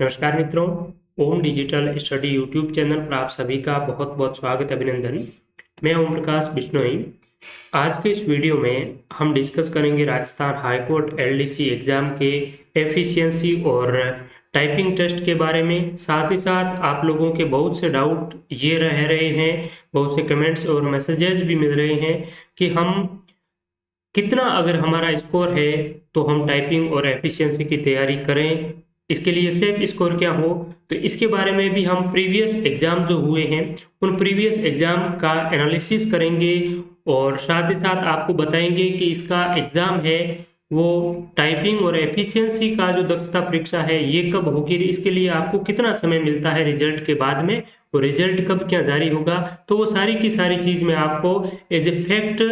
नमस्कार मित्रों, ओम digital study YouTube channel पर आप सभी का बहुत बहुत स्वागत अभिनंदन। मैं ओम प्रकाश बिश्नोई। आज के इस वीडियो में हम डिस्कस करेंगे राजस्थान हाईकोर्ट एलडीसी एग्जाम के एफिशिएंसी और टाइपिंग टेस्ट के बारे में। साथ ही साथ आप लोगों के बहुत से डाउट ये रह रहे हैं, बहुत से कमेंट्स और मैसेजेस भी मिल रहे हैं कि हम कितना अगर हमारा स्कोर है तो हम टाइपिंग और एफिशिएंसी की तैयारी करें, इसके लिए सेफ स्कोर क्या हो। तो इसके बारे में भी हम प्रीवियस एग्जाम जो हुए हैं उन प्रीवियस एग्जाम का एनालिसिस करेंगे और साथ ही साथ आपको बताएंगे कि इसका एग्जाम है वो टाइपिंग और एफिशिएंसी का जो दक्षता परीक्षा है ये कब होगी, इसके लिए आपको कितना समय मिलता है रिजल्ट के बाद में, वो रिजल्ट कब क्या जारी होगा। तो वो सारी की सारी चीज मैं आपको एज ए फैक्ट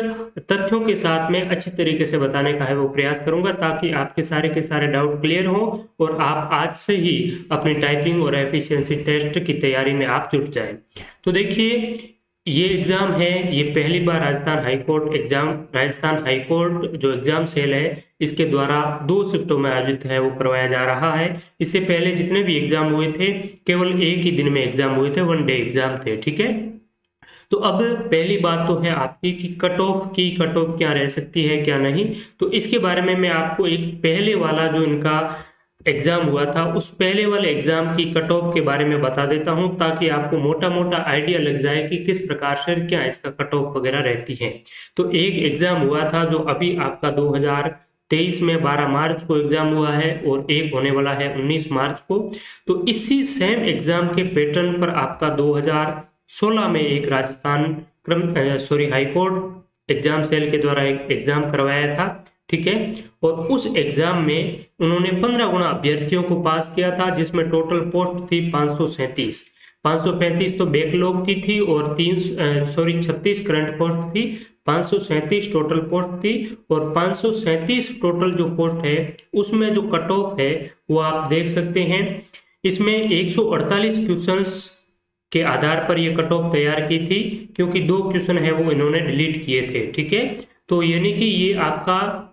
तथ्यों के साथ में अच्छी तरीके से बताने का है वो प्रयास करूंगा, ताकि आपके सारे के सारे डाउट क्लियर हो और आप आज से ही अपनी टाइपिंग और एफिशिएंसी टेस्ट की तैयारी में आप जुट जाएं। तो देखिए, ये एग्जाम है, ये पहली बार राजस्थान हाईकोर्ट जो एग्जाम सेल है इसके द्वारा 2 शिफ्टों में आयोजित है वो करवाया जा रहा है। इससे पहले जितने भी एग्जाम हुए थे केवल एक ही दिन में एग्जाम हुए थे, 1 डे एग्जाम थे। ठीक है, तो अब पहली बात तो है आपकी कि कट ऑफ क्या रह सकती है क्या नहीं। तो इसके बारे में मैं आपको एक पहले वाला जो इनका एग्जाम हुआ था उस पहले वाले एग्जाम की कट ऑफ के बारे में बता देता हूं, ताकि आपको मोटा मोटा आइडिया लग जाए कि किस प्रकार से क्या इसका कट ऑफ वगैरह रहती है। तो एक एग्जाम हुआ था जो अभी आपका 2023 में 12 मार्च को एग्जाम हुआ है और एक होने वाला है 19 मार्च को। तो इसी सेम एग्जाम के पैटर्न पर आपका 2016 में एक राजस्थान हाईकोर्ट एग्जाम सेल के द्वारा एक एग्जाम करवाया था। ठीक है, और उस एग्जाम में उन्होंने 15 गुना अभ्यर्थियों को पास किया था, जिसमें टोटल पोस्ट थी 537। 535 तो बैकलॉग की थी और 36 करंट पोस्ट थी। 537 टोटल पोस्ट थी और 537 टोटल जो पोस्ट है उसमें जो कट ऑफ है वो आप देख सकते हैं। इसमें 148 क्वेश्चंस के आधार पर ये कट ऑफ तैयार की थी, क्योंकि 2 क्वेश्चन है वो इन्होंने डिलीट किए थे। ठीक है, तो यानी कि ये आपका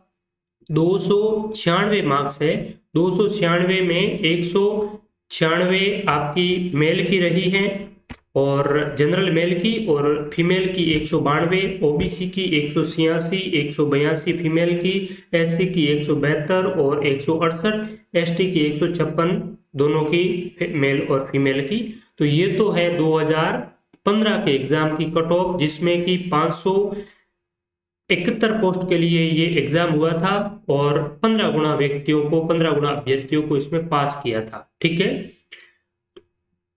296 मार्क्स है। 296 में 196 आपकी मेल की रही है और जनरल मेल की, और फीमेल की 192, ओबीसी की 186, 182 फीमेल की, एससी की 172 और 168, एसटी की 156, दोनों की मेल और फीमेल की। तो ये तो है 2015 के एग्जाम की कट ऑफ, जिसमें कि 571 पोस्ट के लिए ये एग्जाम हुआ था और 15 गुना अभ्यर्थियों को इसमें पास किया था। ठीक है,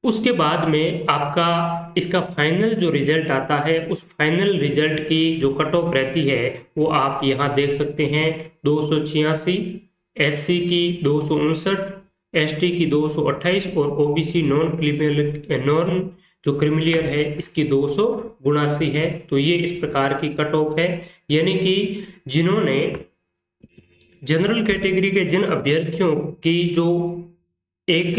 उसके बाद में आपका इसका फाइनल जो रिजल्ट आता है उस फाइनल रिजल्ट की जो कट ऑफ रहती है वो आप यहाँ देख सकते हैं। 286, एससी की 259, एसटी की 228 और ओबीसी नॉन जो क्रिमिलियर है इसकी 279 है। तो ये इस प्रकार की कट ऑफ है, यानी कि जिन्होंने जनरल कैटेगरी के जिन अभ्यर्थियों की जो एक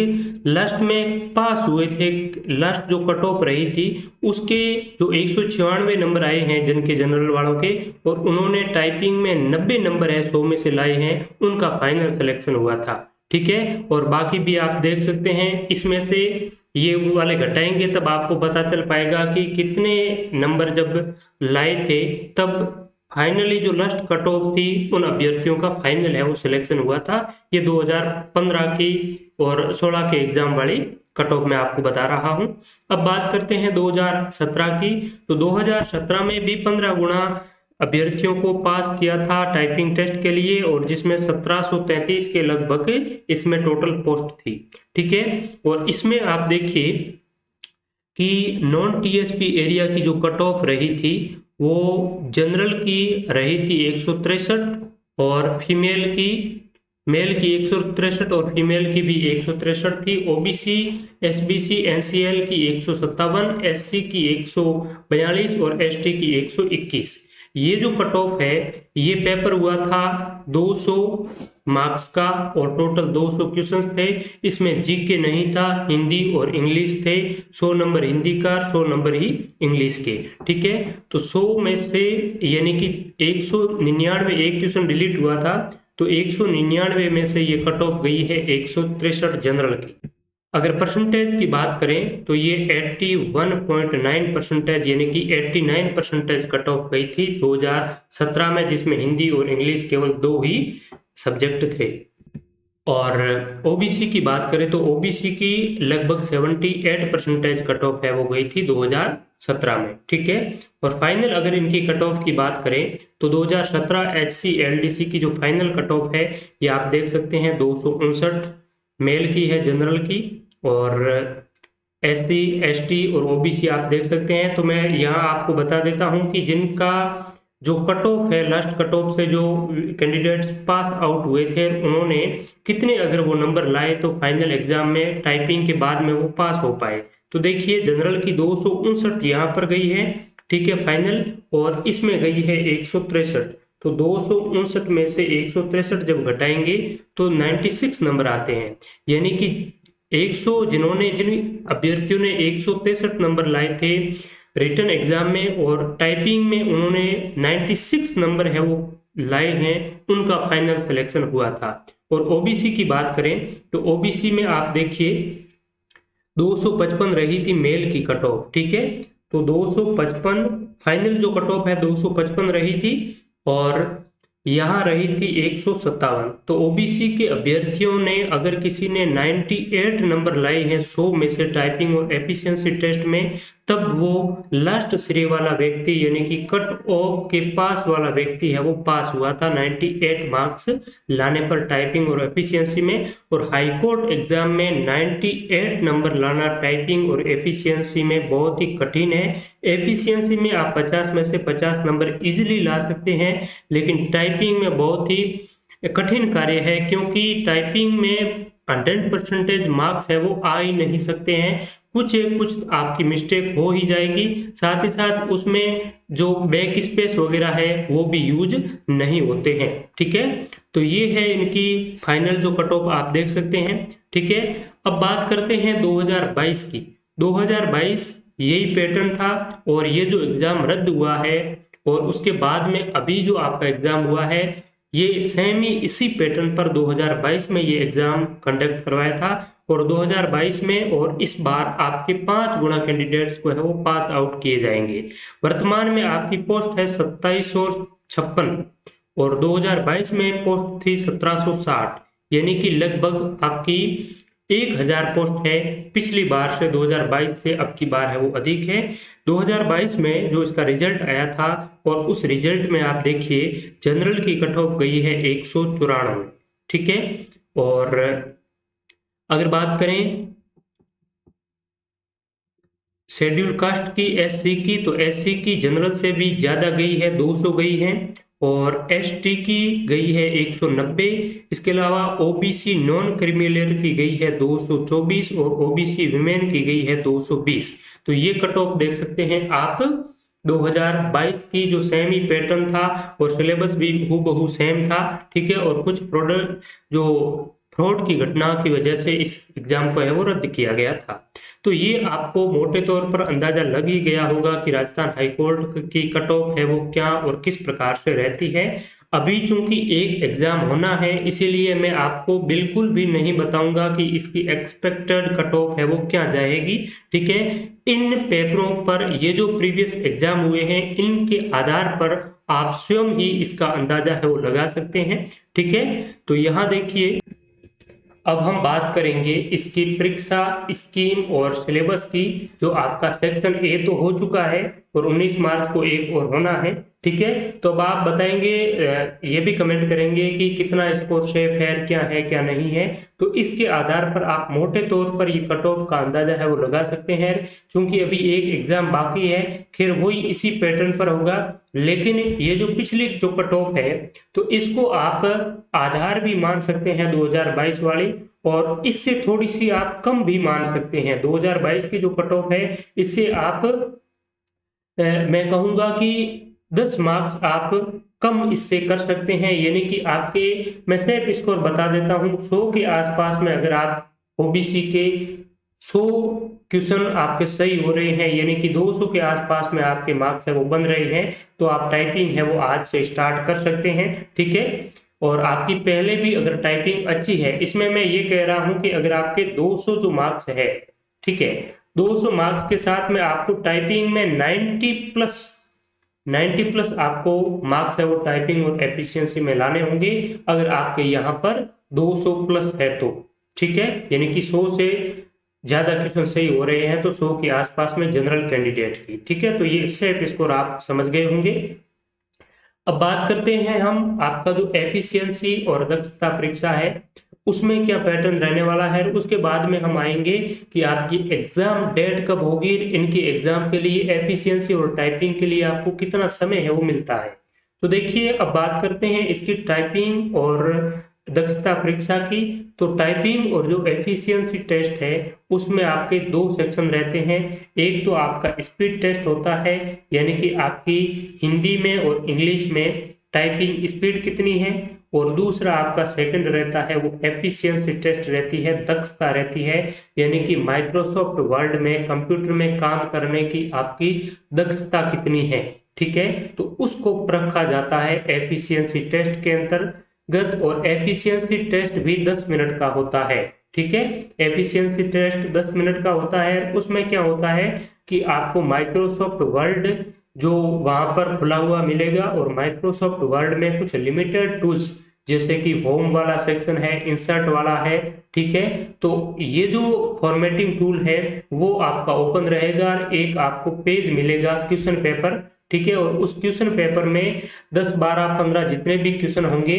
लास्ट में पास हुए थे, लास्ट जो कट ऑफ रही थी उसके जो 196 नंबर आए हैं जिनके जनरल वालों के, और उन्होंने टाइपिंग में 90 नंबर है 100 में से लाए हैं, उनका फाइनल सिलेक्शन हुआ था। ठीक है, और बाकी भी आप देख सकते हैं, इसमें से ये वाले घटाएंगे तब आपको पता चल पाएगा कि कितने नंबर जब लाए थे तब फाइनली जो लास्ट कट ऑफ थी उन अभ्यर्थियों का फाइनल है वो सिलेक्शन हुआ था। ये 2015 की और 16 के एग्जाम वाली कट ऑफ मैं आपको बता रहा हूं। अब बात करते हैं 2017 की। तो 2017 में भी 15 गुना अभ्यर्थियों को पास किया था टाइपिंग टेस्ट के लिए, और जिसमें 1733 के लगभग इसमें टोटल पोस्ट थी। ठीक है, और इसमें आप देखिए कि नॉन टीएसपी एरिया की जो कट ऑफ रही थी वो जनरल की रही थी 163 और मेल की 163 और फीमेल की भी 163 थी। ओबीसी, एसबीसी, एनसीएल की 157, एससी की 142 और एसटी की 121। ये जो कट ऑफ है ये पेपर हुआ था 200 मार्क्स का और टोटल 200 क्वेश्चंस थे। इसमें जीके नहीं था, हिंदी और इंग्लिश थे। 100 नंबर हिंदी का, 100 नंबर ही इंग्लिश के। ठीक है, तो 100 में से यानी कि 199 एक क्वेश्चन डिलीट हुआ था, तो 199 में से ये कट ऑफ गई है 163 जनरल की। अगर परसेंटेज की बात करें तो ये 81.9% यानी कि 89% कट ऑफ गई थी 2017 में, जिसमें हिंदी और इंग्लिश केवल 2 ही सब्जेक्ट थे। और ओबीसी की बात करें तो ओबीसी की लगभग 78% कट ऑफ है वो गई थी 2017 में, ठीक है। और फाइनल अगर इनकी कट ऑफ की बात करें तो 2017 एचसी एलडीसी की जो फाइनल कट ऑफ है ये आप देख सकते हैं 259 मेल की है जनरल की, और एससी एसटी और ओबीसी आप देख सकते हैं। तो मैं यहाँ आपको बता देता हूँ कि जिनका जो कट ऑफ है, लास्ट कट ऑफ से जो कैंडिडेट्स पास आउट हुए थे उन्होंने कितने अगर वो नंबर लाए तो फाइनल एग्जाम में टाइपिंग के बाद में वो पास हो पाए। तो देखिए जनरल की 259 यहाँ पर गई है, ठीक है फाइनल, और इसमें गई है 163। तो 259 में से 163 जब घटाएंगे तो 96 नंबर आते हैं, यानी कि 100 जिन अभ्यर्थियों ने 163 नंबर लाए थे रिटन एग्जाम में और टाइपिंग में उन्होंने 96 नंबर है वो लाए हैं, उनका फाइनल सिलेक्शन हुआ था। और ओबीसी की बात करें तो ओबीसी में आप देखिए 255 रही थी मेल की कट ऑफ, ठीक है। तो 255 फाइनल जो कट ऑफ है 255 रही थी, और यहाँ रही थी 157। तो ओबीसी के अभ्यर्थियों ने अगर किसी ने 98 नंबर लाए हैं 100 में से टाइपिंग और एफिशिएंसी टेस्ट में, तब वो लास्ट श्रेय वाला व्यक्ति यानी कि कट ऑफ के पास वाला व्यक्ति है वो पास हुआ था 98 मार्क्स लाने पर टाइपिंग और एफिशिएंसी में। और हाई कोर्ट एग्जाम में 98 नंबर लाना टाइपिंग और एफिशिएंसी में बहुत ही कठिन है। एफिशिएंसी में आप 50 में से 50 नंबर इजीली ला सकते हैं, लेकिन टाइपिंग में बहुत ही कठिन कार्य है, क्योंकि टाइपिंग में 100% मार्क्स है वो आ ही नहीं सकते हैं, कुछ आपकी मिस्टेक हो ही जाएगी, साथ ही साथ उसमें जो बैक स्पेस वगैरह है वो भी यूज नहीं होते हैं, ठीक है। तो ये है इनकी फाइनल जो कट ऑफ आप देख सकते हैं, ठीक है। अब बात करते हैं 2022 की। 2022 यही पैटर्न था, और ये जो एग्जाम रद्द हुआ है और उसके बाद में अभी जो आपका एग्जाम हुआ है ये सेम ही इसी पैटर्न पर 2022 में ये एग्जाम कंडक्ट करवाया था, और 2022 में और इस बार आपके 5 गुना कैंडिडेट्स को है वो पास आउट किए जाएंगे। वर्तमान में आपकी पोस्ट है 2756 और 2022 में पोस्ट थी 1760, यानी कि लगभग आपकी 1000 पोस्ट है। पिछली बार से 2022 से अब की बार है वो अधिक है। 2022 में जो इसका रिजल्ट आया था, और उस रिजल्ट में आप देखिए जनरल की कट ऑफ गई है 194, ठीक है। और अगर बात करें शेड्यूल कास्ट की, एससी की, तो एससी की जनरल से भी ज्यादा गई है, 200 गई है, और एसटी की गई है 190। इसके अलावा ओबीसी नॉन क्रीमिलियर की गई है 224 और ओबीसी विमेन की गई है 220। तो ये कट ऑफ देख सकते हैं आप 2022 की, जो सेम ही पैटर्न था और सिलेबस भी हूबहू सेम था, ठीक है। और कुछ प्रोडक्ट जो फ्रॉड की घटना की वजह से इस एग्जाम को है वो रद्द किया गया था। तो ये आपको मोटे तौर पर अंदाजा लग ही गया होगा कि राजस्थान हाईकोर्ट की कट ऑफ है वो क्या और किस प्रकार से रहती है। अभी चूंकि एक एग्जाम होना है, इसीलिए मैं आपको बिल्कुल भी नहीं बताऊंगा कि इसकी एक्सपेक्टेड कट ऑफ है वो क्या जाएगी, ठीक है। इन पेपरों पर ये जो प्रीवियस एग्जाम हुए हैं इनके आधार पर आप स्वयं ही इसका अंदाजा है वो लगा सकते हैं, ठीक है। तो यहाँ देखिए अब हम बात करेंगे इसकी परीक्षा स्कीम और सिलेबस की। जो आपका सेक्शन ए तो हो चुका है और 19 मार्च को एक और होना है, ठीक है। तो अब आप बताएंगे, ये भी कमेंट करेंगे कि कितना स्कोर सेफ है, क्या है क्या नहीं है। तो इसके आधार पर आप मोटे तौर पर ये कट ऑफ का अंदाजा है वो लगा सकते हैं। क्योंकि अभी एक एग्जाम बाकी है, फिर वही इसी पैटर्न पर होगा, लेकिन ये जो पिछली जो कट ऑफ है तो इसको आप आधार भी मान सकते हैं 2022 वाली, और इससे थोड़ी सी आप कम भी मान सकते हैं। 2022 की जो कट ऑफ है इससे आप मैं कहूंगा कि 10 मार्क्स आप कम इससे कर सकते हैं, यानी कि आपके, मैं सेफ स्कोर बता देता हूं, 100 के आसपास में अगर आप ओबीसी के 100 क्वेश्चन आपके सही हो रहे हैं, यानी कि 200 के आसपास में आपके मार्क्स है वो बन रहे हैं, तो आप टाइपिंग है वो आज से स्टार्ट कर सकते हैं, ठीक है। और आपकी पहले भी अगर टाइपिंग अच्छी है, इसमें मैं ये कह रहा हूं कि अगर आपके 200 जो मार्क्स है, ठीक है, 200 मार्क्स के साथ में आपको टाइपिंग में 90 प्लस आपको मार्क्स है वो टाइपिंग और एफिशिएंसी में लाने होंगे, अगर आपके यहाँ पर 200 प्लस है तो, ठीक है, यानी कि 100 से ज्यादा क्वेश्चन सही हो रहे हैं तो 100 के आसपास में जनरल कैंडिडेट की, ठीक है, तो ये सेट स्कोर आप समझ गए होंगे। अब बात करते हैं हम आपका जो एफिशिएंसी और दक्षता परीक्षा है उसमें क्या पैटर्न रहने वाला है, उसके बाद में हम आएंगे कि आपकी एग्जाम डेट कब होगी, इनकी एग्जाम के लिए एफिशिएंसी और टाइपिंग के लिए आपको कितना समय है वो मिलता है। तो देखिए अब बात करते हैं इसकी टाइपिंग और दक्षता परीक्षा की। तो टाइपिंग और जो एफिशिएंसी टेस्ट है उसमें आपके दो सेक्शन रहते हैं। एक तो आपका स्पीड टेस्ट होता है, यानी कि आपकी हिंदी में और इंग्लिश में टाइपिंग स्पीड कितनी है, और दूसरा आपका सेकंड रहता है वो एफिशिएंसी टेस्ट रहती है, दक्षता रहती है, यानी कि माइक्रोसॉफ्ट वर्ड में कंप्यूटर में काम करने की आपकी दक्षता कितनी है, ठीक है, तो उसको परखा जाता है एफिशिएंसी टेस्ट के अंतर्गत। और एफिशिएंसी टेस्ट भी 10 मिनट का होता है, ठीक है, एफिशिएंसी टेस्ट 10 मिनट का होता है। उसमें क्या होता है कि आपको माइक्रोसॉफ्ट वर्ड जो वहां पर खुला हुआ मिलेगा, और माइक्रोसॉफ्ट वर्ड में कुछ लिमिटेड टूल्स जैसे कि होम वाला सेक्शन है, इंसर्ट वाला है, ठीक है, तो ये जो फॉर्मेटिंग टूल है वो आपका ओपन रहेगा। एक आपको पेज मिलेगा क्वेश्चन पेपर, ठीक है, और उस क्वेश्चन पेपर में 10 12 15 जितने भी क्वेश्चन होंगे,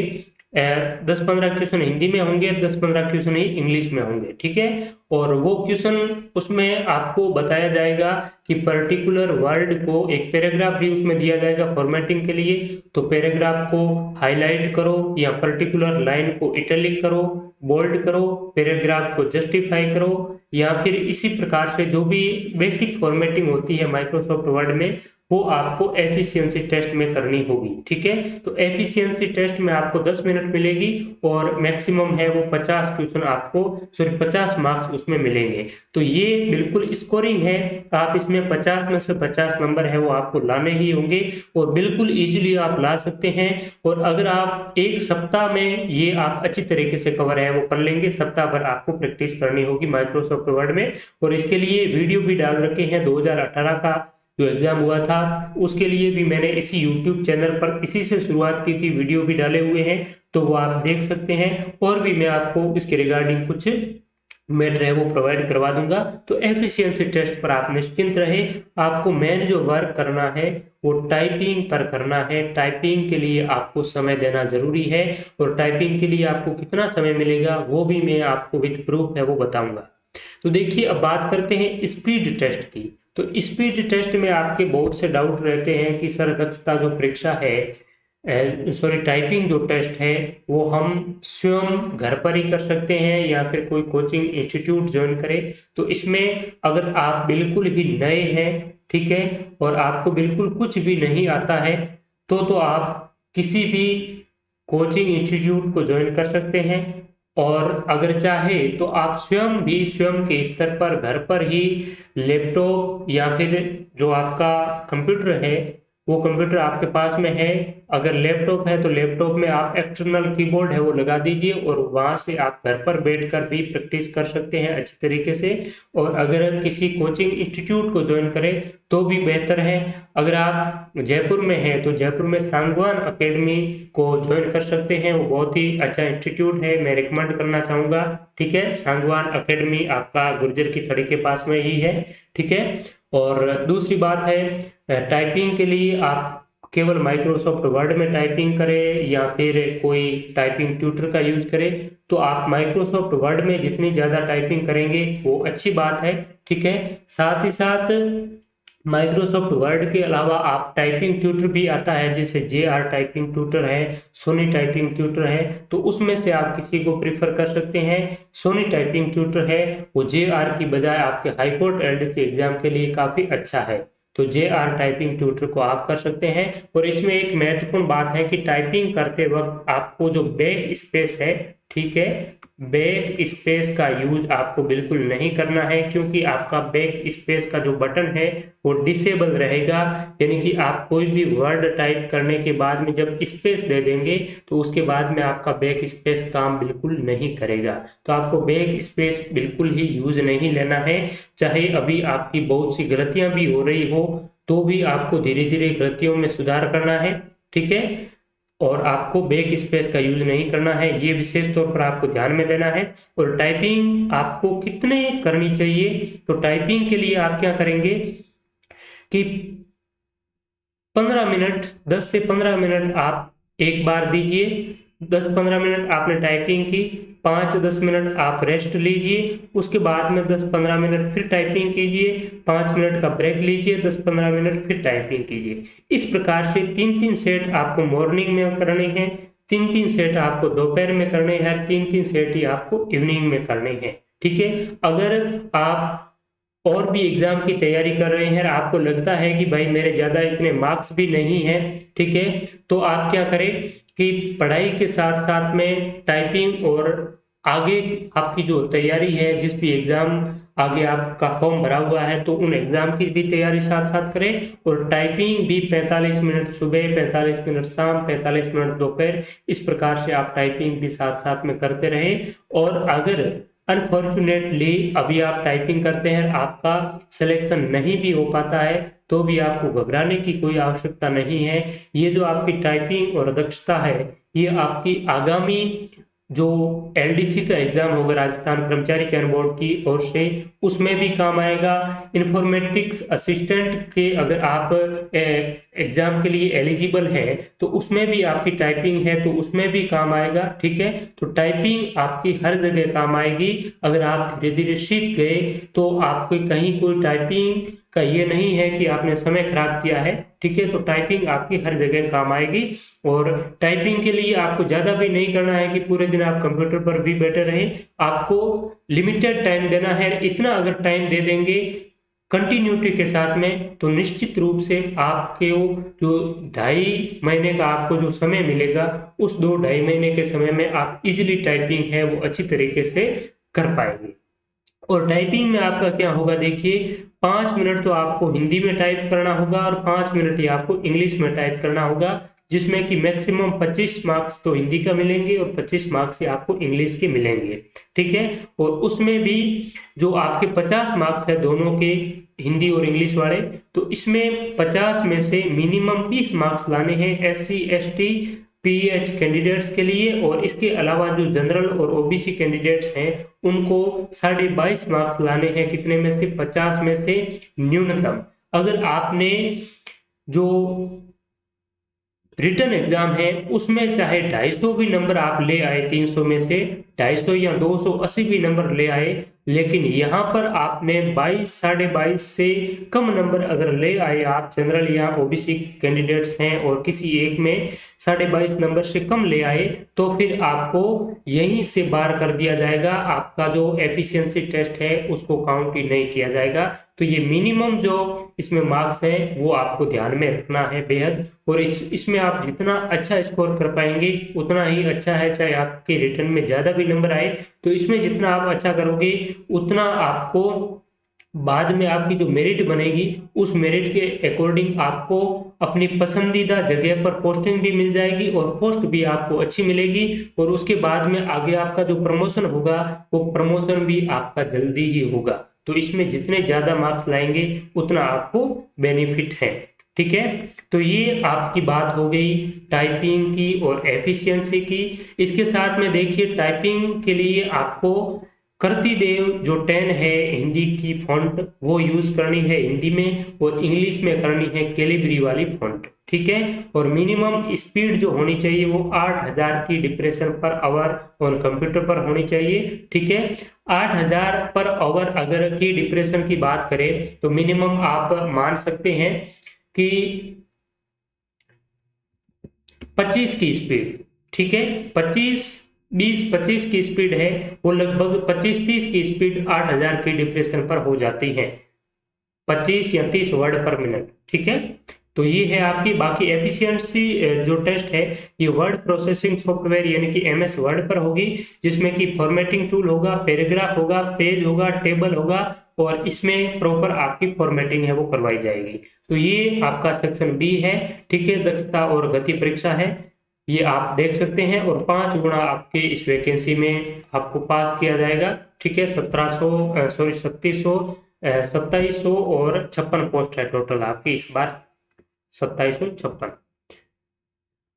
10-15 क्वेश्चन हिंदी में होंगे, 10-15 क्वेश्चन ही इंग्लिश में होंगे, ठीक है, और वो क्वेश्चन उसमें आपको बताया जाएगा कि पर्टिकुलर वर्ड को एक पैराग्राफ भी उसमें दिया जाएगा फॉर्मेटिंग के लिए, तो पैराग्राफ को हाईलाइट करो या पर्टिकुलर लाइन को इटैलिक करो, बोल्ड करो, पैराग्राफ को जस्टिफाई करो, या फिर इसी प्रकार से जो भी बेसिक फॉर्मेटिंग होती है माइक्रोसॉफ्ट वर्ड में वो आपको एफिशिएंसी टेस्ट में करनी होगी, ठीक है। तो एफिशिएंसी टेस्ट में आपको 10 मिनट मिलेगी और मैक्सिमम है वो 50 क्वेश्चन आपको 50 मार्क्स उसमें मिलेंगे। तो ये बिल्कुल स्कोरिंग है, आप इसमें 50 में से 50 नंबर है वो आपको लाने ही होंगे और बिल्कुल इजीली आप ला सकते हैं। और अगर आप एक सप्ताह में ये आप अच्छी तरीके से कवर है वो कर लेंगे, सप्ताह भर आपको प्रैक्टिस करनी होगी माइक्रोसॉफ्ट वर्ड में। और इसके लिए वीडियो भी डाल रखे हैं, 2018 का जो एग्जाम हुआ था उसके लिए भी मैंने इसी यूट्यूब चैनल पर इसी से शुरुआत की थी, वीडियो भी डाले हुए हैं, तो वो आप देख सकते हैं। और भी मैं आपको इसके रिगार्डिंग कुछ मैटर है वो प्रोवाइड करवा दूंगा। तो एफिशिएंसी टेस्ट पर आप निश्चिंत रहे, आपको मेन जो वर्क करना है वो टाइपिंग पर करना है। टाइपिंग के लिए आपको समय देना जरूरी है, और टाइपिंग के लिए आपको कितना समय मिलेगा वो भी मैं आपको विद प्रूफ है वो बताऊंगा। तो देखिए अब बात करते हैं स्पीड टेस्ट की। तो स्पीड टेस्ट में आपके बहुत से डाउट रहते हैं कि सर दक्षता जो परीक्षा है, टाइपिंग जो टेस्ट है वो हम स्वयं घर पर ही कर सकते हैं या फिर कोई कोचिंग इंस्टीट्यूट ज्वाइन करें। तो इसमें अगर आप बिल्कुल ही नए हैं, ठीक है, और आपको बिल्कुल कुछ भी नहीं आता है, तो आप किसी भी कोचिंग इंस्टीट्यूट को ज्वाइन कर सकते हैं। और अगर चाहे तो आप स्वयं के स्तर पर घर पर ही लैपटॉप या फिर जो आपका कंप्यूटर है वो कंप्यूटर आपके पास में है, अगर लैपटॉप है तो लैपटॉप में आप एक्सटर्नल कीबोर्ड है वो लगा दीजिए और वहां से आप घर पर बैठकर भी प्रैक्टिस कर सकते हैं अच्छी तरीके से। और अगर किसी कोचिंग इंस्टीट्यूट को ज्वाइन करें तो भी बेहतर है। अगर आप जयपुर में हैं तो जयपुर में सांगवान एकेडमी को ज्वाइन कर सकते हैं, वो बहुत ही अच्छा इंस्टीट्यूट है, मैं रिकमेंड करना चाहूंगा, ठीक है। सांगवान एकेडमी आपका गुर्जर की थड़ी के पास में ही है, ठीक है। और दूसरी बात है टाइपिंग के लिए आप केवल माइक्रोसॉफ्ट वर्ड में टाइपिंग करें या फिर कोई टाइपिंग ट्यूटर का यूज करें, तो आप माइक्रोसॉफ्ट वर्ड में जितनी ज्यादा टाइपिंग करेंगे वो अच्छी बात है, ठीक है। साथ ही साथ माइक्रोसॉफ्ट वर्ड के अलावा आप टाइपिंग ट्यूटर भी आता है, जैसे JR टाइपिंग ट्यूटर है, सोनी टाइपिंग ट्यूटर है, तो उसमें से आप किसी को प्रिफर कर सकते हैं। सोनी टाइपिंग ट्यूटर है वो JR की बजाय आपके हाईकोर्ट LDC एग्जाम के लिए काफी अच्छा है, तो JR टाइपिंग ट्यूटर को आप कर सकते हैं। और इसमें एक महत्वपूर्ण बात है कि टाइपिंग करते वक्त आपको जो बैक स्पेस है, ठीक है। बैक स्पेस का यूज आपको बिल्कुल नहीं करना है, क्योंकि आपका बैक स्पेस का जो बटन है वो डिसेबल रहेगा, यानी कि आप कोई भी वर्ड टाइप करने के बाद में जब स्पेस दे देंगे तो उसके बाद में आपका बैक स्पेस काम बिल्कुल नहीं करेगा। तो आपको बैक स्पेस बिल्कुल ही यूज नहीं लेना है, चाहे अभी आपकी बहुत सी गलतियां भी हो रही हो तो भी आपको धीरे धीरे गलतियों में सुधार करना है, ठीक है। और आपको बैक स्पेस का यूज नहीं करना है, ये विशेष तौर पर आपको ध्यान में देना है। और टाइपिंग आपको कितने करनी चाहिए, तो टाइपिंग के लिए आप क्या करेंगे कि 15 मिनट, 10 से 15 मिनट आप एक बार दीजिए। 10-15 मिनट आपने टाइपिंग की, 5-10 मिनट आप रेस्ट लीजिए, उसके बाद में 10-15 मिनट फिर टाइपिंग कीजिए, 5 मिनट का ब्रेक लीजिए, 10-15 मिनट फिर टाइपिंग कीजिए। इस प्रकार से 3-3 सेट आपको मॉर्निंग में करने हैं, 3-3 सेट आपको दोपहर में करने हैं, 3-3 सेट ही आपको इवनिंग में करने हैं, ठीक है। अगर आप और भी एग्जाम की तैयारी कर रहे हैं, आपको लगता है कि भाई मेरे ज्यादा इतने मार्क्स भी नहीं है, ठीक है, तो आप क्या करें कि पढ़ाई के साथ साथ में टाइपिंग और आगे आपकी जो तैयारी है, जिस भी एग्जाम आगे आपका फॉर्म भरा हुआ है तो उन एग्जाम की भी तैयारी साथ साथ करें, और टाइपिंग भी 45 मिनट सुबह, 45 मिनट शाम, 45 मिनट दोपहर, इस प्रकार से आप टाइपिंग भी साथ साथ में करते रहे। और अगर अनफॉर्चुनेटली अभी आप टाइपिंग करते हैं, आपका सिलेक्शन नहीं भी हो पाता है, तो भी आपको घबराने की कोई आवश्यकता नहीं है। ये जो आपकी टाइपिंग और दक्षता है, ये आपकी आगामी जो एलडीसी का एग्जाम होगा, राजस्थान कर्मचारी चयन बोर्ड की ओर से, उसमें भी काम आएगा। इन्फॉर्मेटिक्स असिस्टेंट के अगर आप एग्जाम के लिए एलिजिबल हैं तो उसमें भी आपकी टाइपिंग है, तो उसमें भी काम आएगा, ठीक है। तो टाइपिंग आपकी हर जगह काम आएगी। अगर आप धीरे धीरे सीख गए तो आपको कहीं कोई टाइपिंग का ये नहीं है कि आपने समय खराब किया है, ठीक है। तो टाइपिंग आपकी हर जगह काम आएगी। और टाइपिंग के लिए आपको ज्यादा भी नहीं करना है कि पूरे दिन आप कंप्यूटर पर भी बैठे रहें, आपको लिमिटेड टाइम देना है। इतना अगर टाइम दे देंगे कंटिन्यूटी के साथ में तो निश्चित रूप से आपके जो 2.5 महीने का आपको जो समय मिलेगा, उस 2-2.5 महीने के समय में आप इजिली टाइपिंग है वो अच्छी तरीके से कर पाएंगे। और टाइपिंग में आपका क्या होगा, देखिए 5 मिनट तो आपको हिंदी में टाइप करना होगा और 5 मिनट ही आपको इंग्लिश में टाइप करना होगा, जिसमें कि मैक्सिमम 25 मार्क्स तो हिंदी का मिलेंगे और 25 मार्क्स ही आपको इंग्लिश के मिलेंगे, ठीक है। और उसमें भी जो आपके 50 मार्क्स है दोनों के, हिंदी और इंग्लिश वाले, तो इसमें 50 में से मिनिमम 20 मार्क्स लाने हैं SC ST PH कैंडिडेट्स के लिए, और इसके अलावा जो जनरल और OBC कैंडिडेट्स हैं उनको 22.5 मार्क्स लाने हैं, कितने में से, 50 में से न्यूनतम। अगर आपने जो रिटर्न एग्जाम है उसमें चाहे 250 भी नंबर आप ले आए, 300 में से 250 या 280 भी नंबर ले आए, लेकिन यहाँ पर आपने 22-22.5 से कम नंबर अगर ले आए, आप जनरल या OBC कैंडिडेट्स हैं और किसी एक में 22.5 नंबर से कम ले आए, तो फिर आपको यहीं से बार कर दिया जाएगा, आपका जो एफिशिएंसी टेस्ट है उसको काउंट ही नहीं किया जाएगा। तो ये मिनिमम जो इसमें मार्क्स हैं वो आपको ध्यान में रखना है बेहद। और इसमें आप जितना अच्छा स्कोर कर पाएंगे उतना ही अच्छा है, चाहे आपके रिटर्न में ज्यादा भी नंबर आए, तो इसमें जितना आप अच्छा करोगे उतना आपको बाद में आपकी जो मेरिट बनेगी उस मेरिट के अकॉर्डिंग आपको अपनी पसंदीदा जगह पर पोस्टिंग भी मिल जाएगी और पोस्ट भी आपको अच्छी मिलेगी, और उसके बाद में आगे आपका जो प्रमोशन होगा वो प्रमोशन भी आपका जल्दी ही होगा। तो इसमें जितने ज्यादा मार्क्स लाएंगे उतना आपको बेनिफिट है, ठीक है। तो ये आपकी बात हो गई टाइपिंग की और एफिशिएंसी की। इसके साथ में देखिए टाइपिंग के लिए आपको करती देव जो 10 है हिंदी की फॉन्ट वो यूज करनी है हिंदी में, और इंग्लिश में करनी है कैलिब्री वाली फॉन्ट, ठीक है। और मिनिमम स्पीड जो होनी चाहिए वो 8000 की depression per hour on computer पर होनी चाहिए, ठीक है। 8000 पर आवर अगर की डिप्रेशन की बात करें तो मिनिमम आप मान सकते हैं कि 25 की स्पीड, ठीक है। 20-25 की स्पीड है वो लगभग 25-30 की स्पीड 8000 की डिप्रेशन पर हो जाती है, 25 या 30 वर्ड पर मिनट, ठीक है। तो ये है आपकी। बाकी एफिशिएंसी जो टेस्ट है ये वर्ड प्रोसेसिंग सॉफ्टवेयर यानी कि एमएस वर्ड पर होगी, जिसमें कि फॉर्मेटिंग टूल होगा, पैराग्राफ होगा, पेज होगा, टेबल होगा, और इसमें प्रॉपर आपकी फॉर्मेटिंग है वो करवाई जाएगी। तो ये आपका सेक्शन बी है, ठीक है। दक्षता और गति परीक्षा है, ये आप देख सकते हैं, और 5 गुना आपके इस वैकेंसी में आपको पास किया जाएगा, ठीक है। 2700 और 56 पोस्ट है टोटल आपकी इस बार, 2756।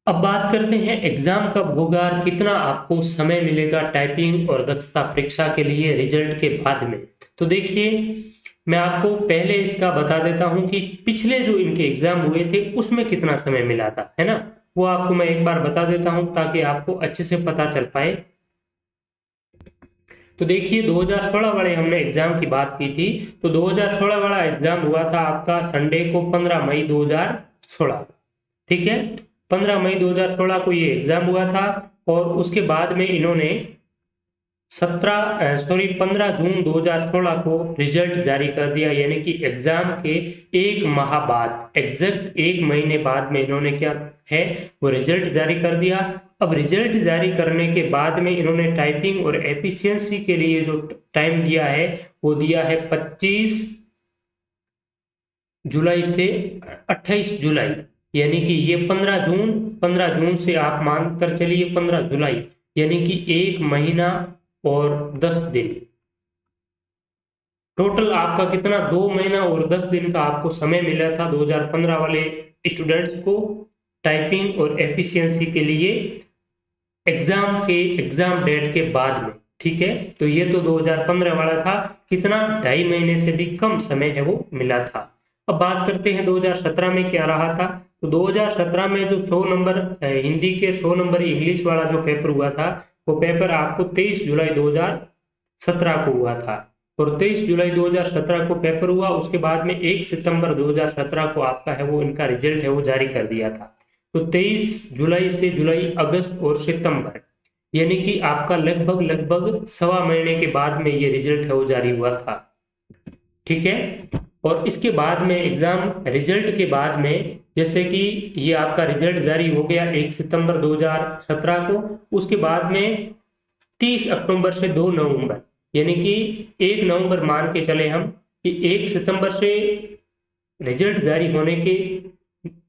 अब बात करते हैं एग्जाम कब होगा और कितना आपको समय मिलेगा टाइपिंग और दक्षता परीक्षा के लिए रिजल्ट के बाद में। तो देखिए, मैं आपको पहले इसका बता देता हूं कि पिछले जो इनके एग्जाम हुए थे उसमें कितना समय मिला था, है ना। वो आपको मैं एक बार बता देता हूं ताकि आपको अच्छे से पता चल पाए। तो देखिए, 2016 वाले हमने एग्जाम की बात की थी, तो 2016 वाला एग्जाम हुआ था आपका संडे को 15 मई 2016, ठीक है। 15 मई 2016 को ये एग्जाम हुआ था, और उसके बाद में इन्होंने 15 जून 2016 को रिजल्ट जारी कर दिया, यानी कि एग्जाम के एक माह बाद, एग्जैक्ट एक महीने बाद में इन्होंने क्या है वो रिजल्ट जारी कर दिया। अब रिजल्ट जारी करने के बाद में इन्होंने टाइपिंग और एफिशिएंसी के लिए जो टाइम दिया है वो दिया है 25 जुलाई से 28 जुलाई, यानी कि ये 15 जून से आप मानकर चलिए 15 जुलाई, यानी कि 1 महीना और 10 दिन। टोटल आपका कितना, 2 महीना और 10 दिन का आपको समय मिला था 2015 वाले स्टूडेंट्स को टाइपिंग और एफिशिएंसी के लिए एग्जाम डेट के बाद में, ठीक है। तो ये तो 2015 वाला था, कितना, 2.5 महीने से भी कम समय है वो मिला था। अब बात करते हैं 2017 में क्या रहा था। तो 2017 में जो 100 नंबर हिंदी के 100 नंबर इंग्लिश वाला जो पेपर हुआ था, वो पेपर आपको 23 जुलाई 2017 को हुआ था, और 23 जुलाई 2017 को पेपर हुआ। उसके बाद में 1 सितंबर 2017 को आपका है वो इनका रिजल्ट है वो जारी कर दिया था। तो 23 जुलाई से जुलाई, अगस्त और सितंबर, यानी कि आपका लगभग 1.25 महीने के बाद में ये रिजल्ट है वो जारी हुआ था, ठीक है। और इसके बाद में एग्जाम रिजल्ट के बाद में, जैसे कि ये आपका रिजल्ट जारी हो गया 1 सितंबर 2017 को, उसके बाद में 30 अक्टूबर से 2 नवंबर, यानी कि 1 नवंबर मान के चले हम कि 1 सितंबर से रिजल्ट जारी होने के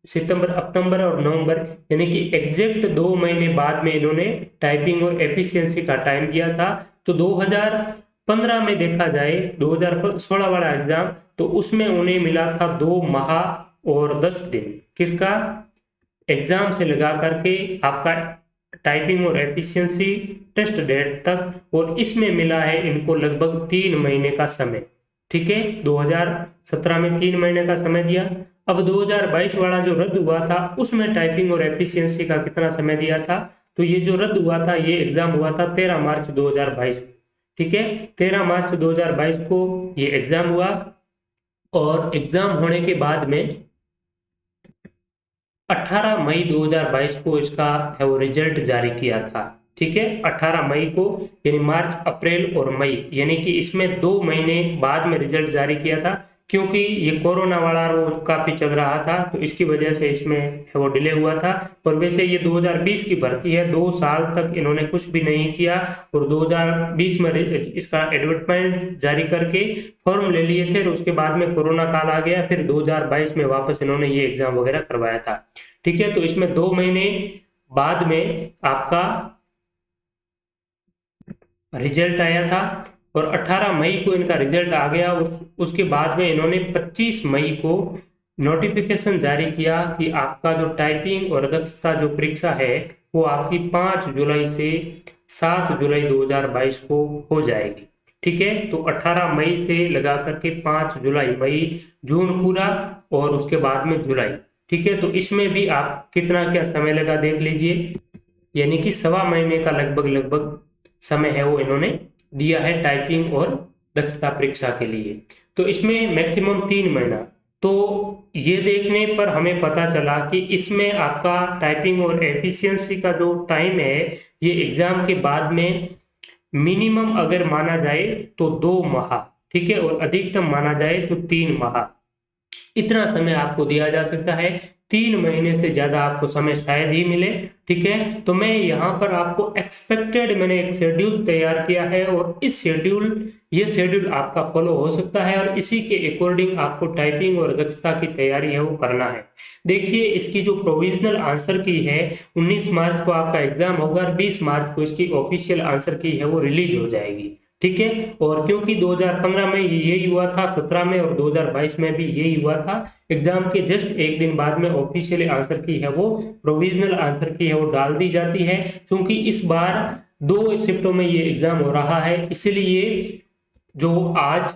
सितंबर, अक्टूबर और नवंबर, यानी कि एग्जैक्ट 2 महीने बाद में इन्होंने टाइपिंग और एफिशिएंसी का टाइम दिया था। तो 2015 में देखा जाए 2016 वाला एग्जाम, तो उसमें उन्हें मिला था 2 माह और 10 दिन, किसका, एग्जाम से लगा करके आपका टाइपिंग और एफिशिएंसी टेस्ट डेट तक, और इसमें मिला है इनको लगभग 3 महीने का समय, ठीक है। 2017 में 3 महीने का समय दिया। अब 2022 वाला जो रद्द हुआ था उसमें टाइपिंग और एफिशिएंसी का कितना समय दिया था। तो ये जो रद्द हुआ था ये एग्जाम हुआ था 13 मार्च 2022 को, ठीक है। 13 मार्च 2022 को ये एग्जाम हुआ, और एग्जाम होने के बाद में 18 मई 2022 को इसका है वो रिजल्ट जारी किया था, ठीक है। 18 मई को, यानी मार्च, अप्रैल और मई, यानी कि इसमें 2 महीने बाद में रिजल्ट जारी किया था, क्योंकि ये कोरोना वाला रोग काफी चल रहा था, तो इसकी वजह से इसमें है वो डिले हुआ था। और वैसे ये 2020 की भर्ती है, 2 साल तक इन्होंने कुछ भी नहीं किया, और 2020 में इसका एडवर्टाइजमेंट जारी करके फॉर्म ले लिए थे, और उसके बाद में कोरोना काल आ गया, फिर 2022 में वापस इन्होंने ये एग्जाम वगैरह करवाया था, ठीक है। तो इसमें 2 महीने बाद में आपका रिजल्ट आया था, और 18 मई को इनका रिजल्ट आ गया। उसके बाद में इन्होंने 25 मई को नोटिफिकेशन जारी किया कि आपका जो टाइपिंग और दक्षता जो परीक्षा है वो आपकी 5 जुलाई से 7 जुलाई 2022 को हो जाएगी, ठीक है। तो 18 मई से लगा करके 5 जुलाई, मई जून पूरा, और उसके बाद में जुलाई, ठीक है। तो इसमें भी आप कितना क्या समय लगा देख लीजिए, यानी कि 1.25 महीने का लगभग समय है वो इन्होंने दिया है टाइपिंग और दक्षता परीक्षा के लिए। तो इसमें मैक्सिमम 3 महीना। तो ये देखने पर हमें पता चला कि इसमें आपका टाइपिंग और एफिशिएंसी का जो टाइम है ये एग्जाम के बाद में मिनिमम अगर माना जाए तो 2 माह, ठीक है, और अधिकतम माना जाए तो 3 माह, इतना समय आपको दिया जा सकता है। 3 महीने से ज्यादा आपको समय शायद ही मिले। ठीक है, तो मैं यहाँ पर आपको एक्सपेक्टेड मैंने एक शेड्यूल तैयार किया है, और ये शेड्यूल आपका फॉलो हो सकता है, और इसी के अकॉर्डिंग आपको टाइपिंग और दक्षता की तैयारी है वो करना है। देखिए, इसकी जो प्रोविजनल आंसर की है, 19 मार्च को आपका एग्जाम होगा और 20 मार्च को इसकी ऑफिशियल आंसर की है वो रिलीज हो जाएगी। ठीक है, और क्योंकि 2015 में यही हुआ था, 17 में और 2022 में भी यही हुआ था, एग्जाम के जस्ट एक दिन बाद में ऑफिशियल आंसर की है वो प्रोविजनल आंसर की है वो डाल दी जाती है। क्योंकि इस बार 2 शिफ्टों में ये एग्जाम हो रहा है, इसलिए जो आज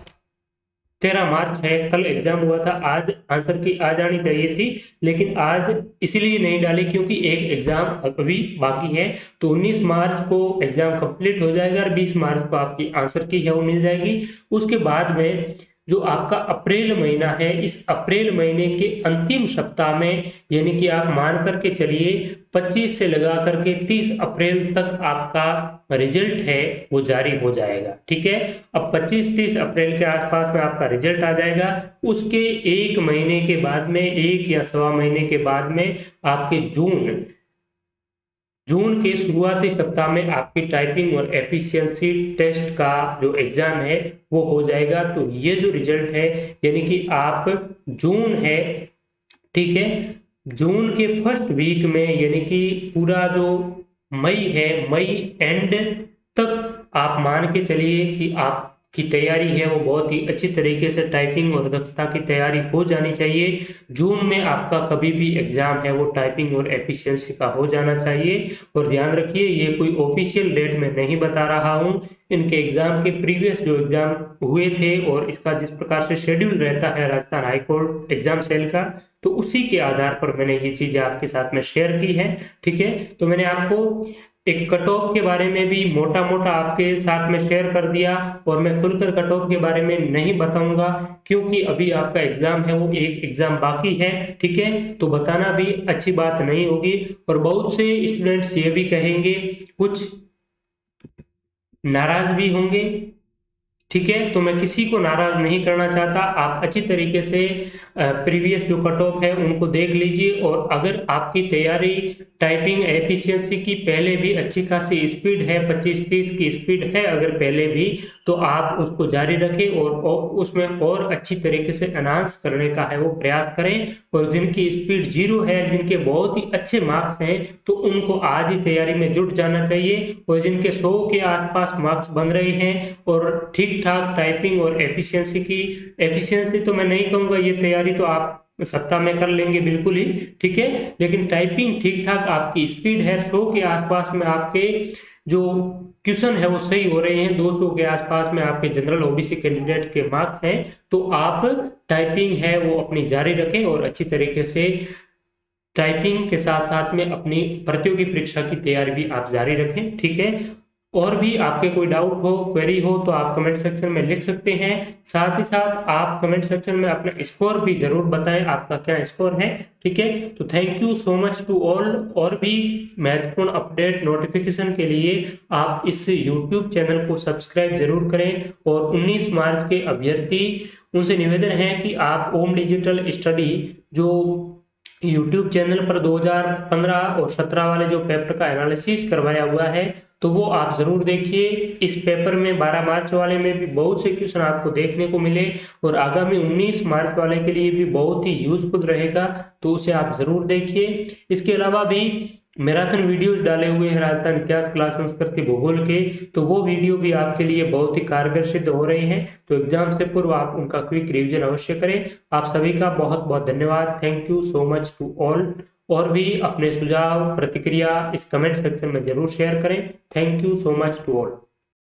13 मार्च है, कल एग्जाम हुआ था, आज आंसर की आ जानी चाहिए थी, लेकिन आज इसलिए नहीं डाली क्योंकि एक एग्जाम अभी बाकी है। तो 19 मार्च को एग्जाम कंप्लीट हो जाएगा और 20 मार्च को आपकी आंसर की है वो मिल जाएगी। उसके बाद में जो आपका अप्रैल महीना है, इस अप्रैल महीने के अंतिम सप्ताह में, यानी कि आप मान करके चलिए 25 से लगा करके 30 अप्रैल तक आपका रिजल्ट है वो जारी हो जाएगा। ठीक है, अब 25-30 अप्रैल के आसपास में आपका रिजल्ट आ जाएगा। उसके 1 महीने के बाद में, 1 या सवा महीने के बाद में आपके जून के शुरुआती सप्ताह में आपकी टाइपिंग और एफिशिएंसी टेस्ट का जो एग्जाम है वो हो जाएगा। तो ये जो रिजल्ट है, यानी कि आप जून है, ठीक है, जून के फर्स्ट वीक में, यानी कि पूरा जो मई है, मई एंड तक आप मान के चलिए कि आपकी तैयारी है वो बहुत ही अच्छी तरीके से टाइपिंग और दक्षता की तैयारी हो जानी चाहिए। जून में आपका कभी भी एग्जाम है वो टाइपिंग और एफिशिएंसी का हो जाना चाहिए। और ध्यान रखिए, ये कोई ऑफिशियल डेट में नहीं बता रहा हूँ, इनके एग्जाम के प्रीवियस जो एग्जाम हुए थे और इसका जिस प्रकार से शेड्यूल रहता है राजस्थान हाईकोर्ट एग्जाम सेल का, तो उसी के आधार पर मैंने ये चीजें आपके साथ में शेयर की है। ठीक है, तो मैंने आपको एक कट ऑफ के बारे में भी मोटा मोटा आपके साथ में शेयर कर दिया, और मैं खुलकर कट ऑफ के बारे में नहीं बताऊंगा क्योंकि अभी आपका एग्जाम है वो एक एग्जाम बाकी है। ठीक है, तो बताना भी अच्छी बात नहीं होगी, और बहुत से स्टूडेंट्स ये भी कहेंगे, कुछ नाराज भी होंगे। ठीक है, तो मैं किसी को नाराज नहीं करना चाहता। आप अच्छी तरीके से प्रीवियस जो कट ऑफ है उनको देख लीजिए, और अगर आपकी तैयारी टाइपिंग एफिशिएंसी की पहले भी अच्छी खासी स्पीड है, 25-30 की स्पीड है अगर पहले भी, तो आप उसको जारी रखें और उसमें और अच्छी तरीके से एनहांस करने का है वो प्रयास करें। और जिनकी स्पीड 0 है, जिनके बहुत ही अच्छे मार्क्स हैं, तो उनको आज ही तैयारी में जुट जाना चाहिए। और जिनके 100 के आसपास मार्क्स बन रहे हैं और ठीक ठाक टाइपिंग और एफिशिएंसी तो मैं नहीं कहूंगा, ये तैयारी तो आप सप्ताह में कर लेंगे बिल्कुल ही। ठीक है, लेकिन टाइपिंग ठीक ठाक आपकी स्पीड है, 100 के आसपास में आपके जो क्वेश्चन है वो सही हो रहे हैं, 200 के आसपास में आपके जनरल ओबीसी कैंडिडेट के मार्क्स हैं, तो आप टाइपिंग है वो अपनी जारी रखें और अच्छी तरीके से टाइपिंग के साथ साथ में अपनी प्रतियोगी परीक्षा की तैयारी भी आप जारी रखें। ठीक है, और भी आपके कोई डाउट हो, क्वेरी हो, तो आप कमेंट सेक्शन में लिख सकते हैं। साथ ही साथ आप कमेंट सेक्शन में अपना स्कोर भी जरूर बताएं, आपका क्या स्कोर है। ठीक है, तो thank you so much to all. और भी महत्वपूर्ण अपडेट नोटिफिकेशन के लिए आप इस यूट्यूब चैनल को सब्सक्राइब जरूर करें। और 19 मार्च के अभ्यर्थी, उनसे निवेदन है कि आप ओम डिजिटल स्टडी जो यूट्यूब चैनल पर 2015 और 17 वाले जो पेपर का एनालिसिस करवाया हुआ है, तो वो आप जरूर देखिए। इस पेपर में 12 मार्च वाले में भी बहुत से क्वेश्चन आपको देखने को मिले, और आगामी 19 मार्च वाले के लिए भी बहुत ही यूजफुल रहेगा, तो उसे आप जरूर देखिए। इसके अलावा भी मैराथन वीडियोस डाले हुए हैं राजस्थान इतिहास, कला, संस्कृति, भूगोल के, तो वो वीडियो भी आपके लिए बहुत ही कारगर सिद्ध हो रहे हैं। तो एग्जाम से पूर्व आप उनका क्विक रिवीजन अवश्य करें। आप सभी का बहुत बहुत धन्यवाद। Thank you so much to all. और भी अपने सुझाव प्रतिक्रिया इस कमेंट सेक्शन में जरूर शेयर करें। Thank you so much to all.